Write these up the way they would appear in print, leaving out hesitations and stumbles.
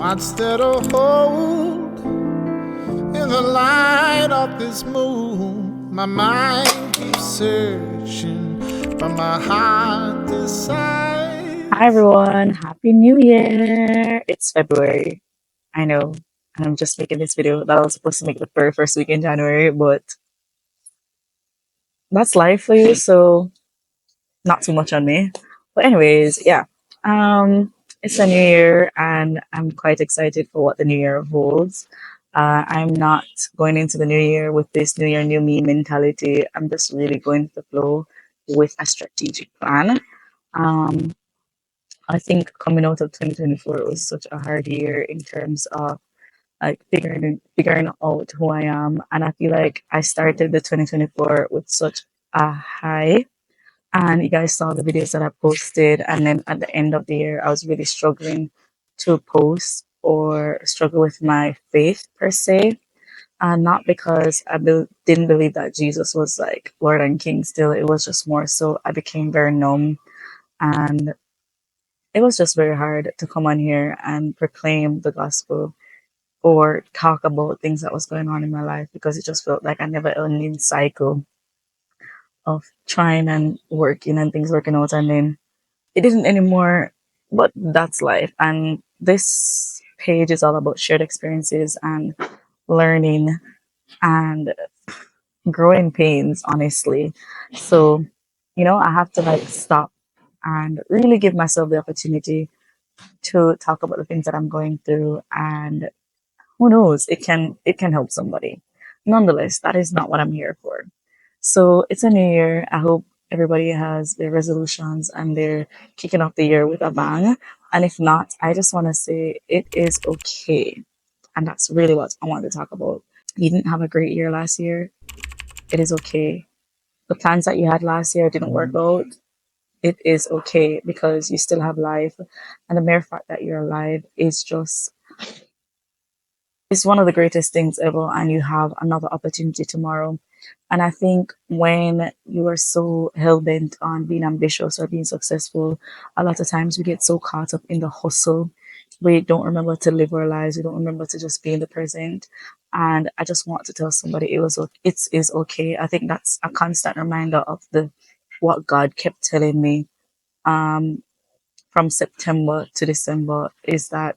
What's there to hold in the light of this moon? My mind keeps searching, but my heart Hi decides. everyone, Happy New Year! It's February. I know, and I'm just making this video that I was supposed to make the very first week in January, but that's life for you, so not too much on me. But anyways, yeah. Um, it's a new year and I'm quite excited for what the new year holds. I'm not going into the new year with this new year, new me mentality. I'm just really going with the flow with a strategic plan. Um, I think coming out of 2024 was such a hard year in terms of like figuring out who I am, and I feel like I started the 2024 with such a high. And you guys saw the videos that I posted, and then at the end of the year, I was really struggling to post or struggle with my faith per se. And not because didn't believe that Jesus was like Lord and King still, it was just more so I became very numb and it was just very hard to come on here and proclaim the gospel or talk about things that was going on in my life because it just felt like I never ending cycle of trying and working and things working out and then it isn't anymore. But that's life. And this page is all about shared experiences and learning and growing pains, honestly. So, I have to like stop and really give myself the opportunity to talk about the things that I'm going through and who knows, it can help somebody. Nonetheless, that is not what I'm here for. So it's a new year. I hope everybody has their resolutions and they're kicking off the year with a bang. And if not, I just want to say it is okay. And that's really what I want to talk about. You didn't have a great year last year. It is okay. The plans that you had last year didn't work out. It is okay because you still have life. And the mere fact that you're alive is just it's one of the greatest things ever, and you have another opportunity tomorrow. And I think when you are so hell bent on being ambitious or being successful, a lot of times we get so caught up in the hustle. We don't remember to live our lives. We don't remember to just be in the present. And I just want to tell somebody it is okay. I think that's a constant reminder of the what God kept telling me um, from September to December is that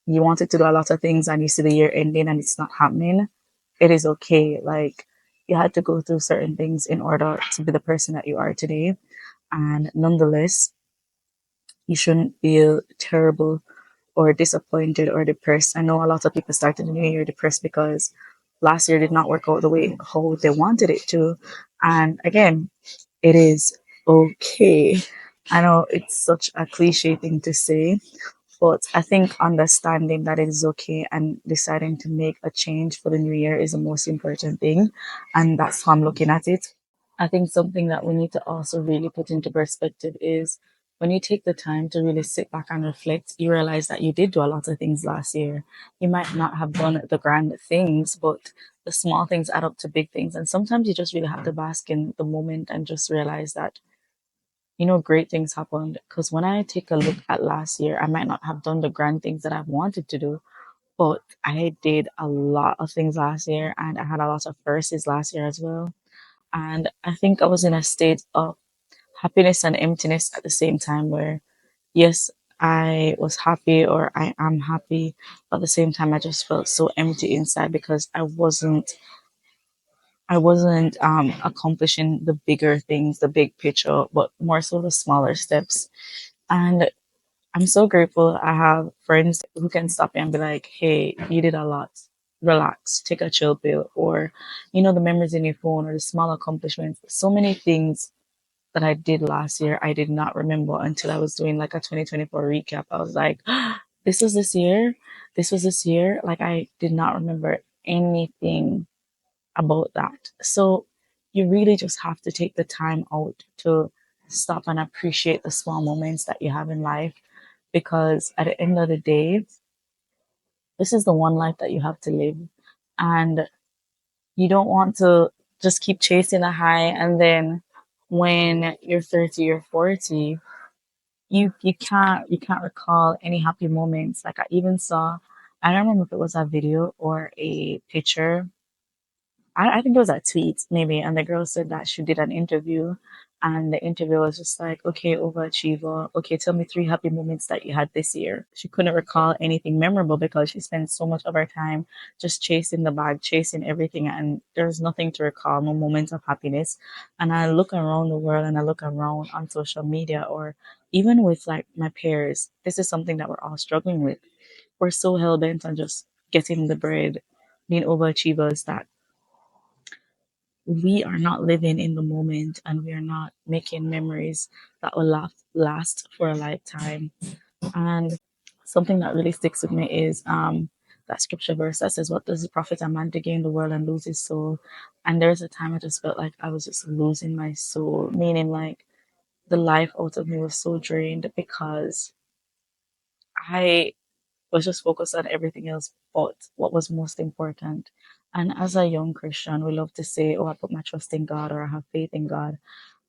you wanted to do a lot of things and you see the year ending and it's not happening, it is okay. Like you had to go through certain things in order to be the person that you are today. And nonetheless, you shouldn't feel terrible or disappointed or depressed. I know a lot of people started the new year depressed because last year did not work out the way how they wanted it to. And again, it is okay. I know it's such a cliche thing to say, but I think understanding that it is okay and deciding to make a change for the new year is the most important thing. And that's how I'm looking at it. I think something that we need to also really put into perspective is when you take the time to really sit back and reflect, you realize that you did do a lot of things last year. You might not have done the grand things, but the small things add up to big things. And sometimes you just really have to bask in the moment and just realize that great things happened. Because when I take a look at last year, I might not have done the grand things that I've wanted to do, but I did a lot of things last year and I had a lot of firsts last year as well. And I think I was in a state of happiness and emptiness at the same time where, yes, I was happy or I am happy, but at the same time, I just felt so empty inside because I wasn't accomplishing the bigger things, the big picture, but more so the smaller steps. And I'm so grateful I have friends who can stop me and be like, hey, you did a lot. Relax, take a chill pill, or the memories in your phone or the small accomplishments. So many things that I did last year, I did not remember until I was doing like a 2024 recap. I was like, this was this year. This was this year. Like, I did not remember anything about that. So you really just have to take the time out to stop and appreciate the small moments that you have in life because at the end of the day, this is the one life that you have to live. And you don't want to just keep chasing a high and then when you're 30 or 40, you can't recall any happy moments. Like I even saw, I don't remember if it was a video or a picture. I think it was a tweet maybe, and the girl said that she did an interview, and the interview was just like, okay, overachiever, okay, tell me three happy moments that you had this year. She couldn't recall anything memorable because she spent so much of her time just chasing the bag, chasing everything, and there's nothing to recall, no moments of happiness. And I look around the world and I look around on social media or even with like my peers, this is something that we're all struggling with. We're so hell bent on just getting the bread, being overachievers that we are not living in the moment and we are not making memories that will last for a lifetime. And something that really sticks with me is that scripture verse that says, what does it profit a man to gain the world and lose his soul? And there's a time I just felt like I was just losing my soul, meaning like the life out of me was so drained because I was just focused on everything else but what was most important. And as a young Christian, we love to say, oh, I put my trust in God or I have faith in God.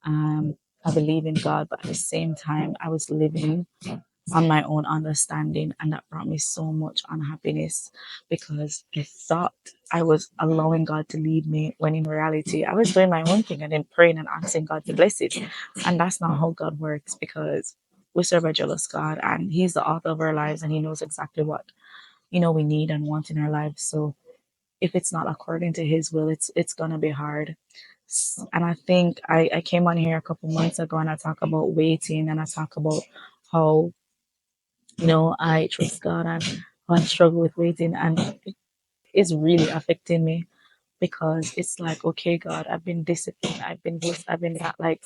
Um, I believe in God. But at the same time, I was living on my own understanding. And that brought me so much unhappiness because I thought I was allowing God to lead me when in reality, I was doing my own thing and then praying and asking God to bless it. And that's not how God works because we serve a jealous God and He's the author of our lives and He knows exactly what we need and want in our lives. So if it's not according to His will, it's gonna be hard. And I think I came on here a couple months ago and I talk about waiting and I talk about how I trust God and how I struggle with waiting and it's really affecting me because it's like, okay, God, I've been disciplined, I've been this, I've been that. Like,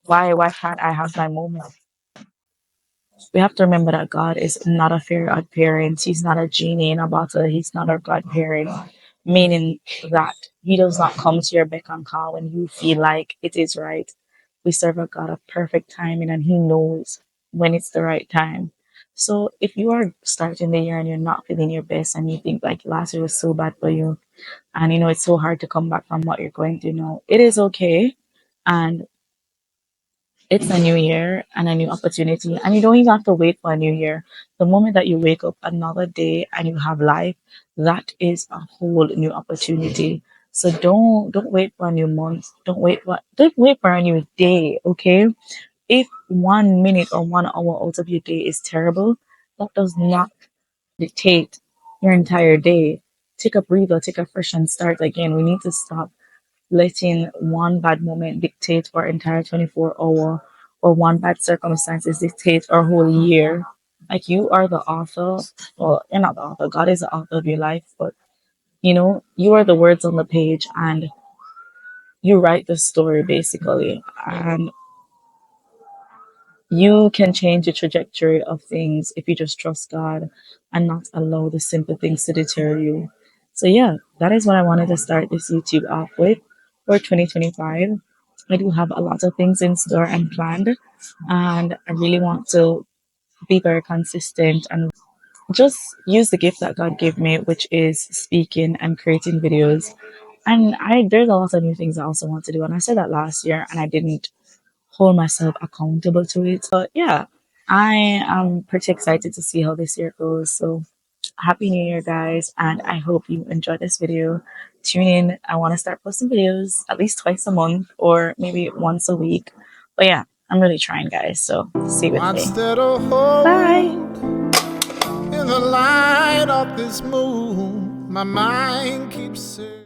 why can't I have my moment? We have to remember that God is not a fair godparent. He's not a genie in a bottle. He's not a godparent, meaning that He does not come to your beck and call when you feel like it is right. We serve a God of perfect timing, and He knows when it's the right time. So if you are starting the year and you're not feeling your best, and you think like last year was so bad for you, and it's so hard to come back from what you're going through now, it is okay. And it's a new year and a new opportunity, and you don't even have to wait for a new year. The moment that you wake up another day and you have life, that is a whole new opportunity. So don't wait for a new month. Don't wait for a new day. Okay, if 1 minute or 1 hour out of your day is terrible, that does not dictate your entire day. Take a breather, take a fresh and start again. We need to stop letting one bad moment dictate our entire 24-hour or one bad circumstances dictate our whole year. Like you are the author. Well, you're not the author. God is the author of your life, but you are the words on the page and you write the story basically. And you can change the trajectory of things if you just trust God and not allow the simple things to deter you. So, yeah, that is what I wanted to start this YouTube off with for 2025. I do have a lot of things in store and planned, and I really want to be very consistent and just use the gift that God gave me, which is speaking and creating videos. And there's a lot of new things I also want to do, and I said that last year, and I didn't hold myself accountable to it. But yeah, I am pretty excited to see how this year goes. So happy new year, guys, and I hope you enjoyed this video. Tune in. I want to start posting videos at least twice a month or maybe once a week. But yeah, I'm really trying, guys. So stay with me. Instead of Bye. hold in the light of this moon, my mind keeps searching.